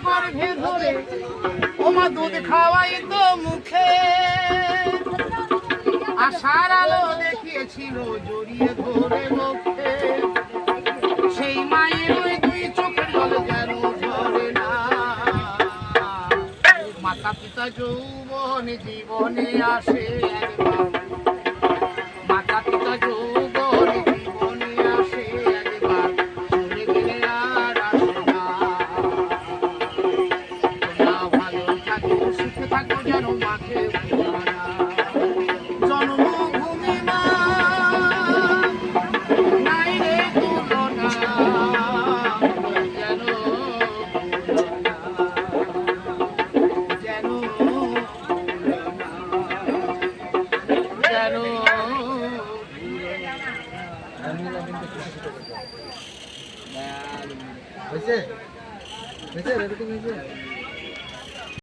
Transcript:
গর্ভে ধরে ওমা দুধ খাওয়াই তো মুখে আশার আলো দেখিয়েছিল জড়িয়ে ধরে মুখে সেই মায়ের ওই দুই চোখের জল যেন ঝরে না মাতা পিতা যৌবনে জীবনে আসে একবার মাতা পিতা যৌবনে জীবনে আসে একবার চলে গেলে আর আসে না তোমরা ভালো থাকো সুখে থাকো যেন মাকে জন্মভূমি মা নাই রে তুলনা যেন হয়েছে হয়েছে রেকর্ডিং হয়েছে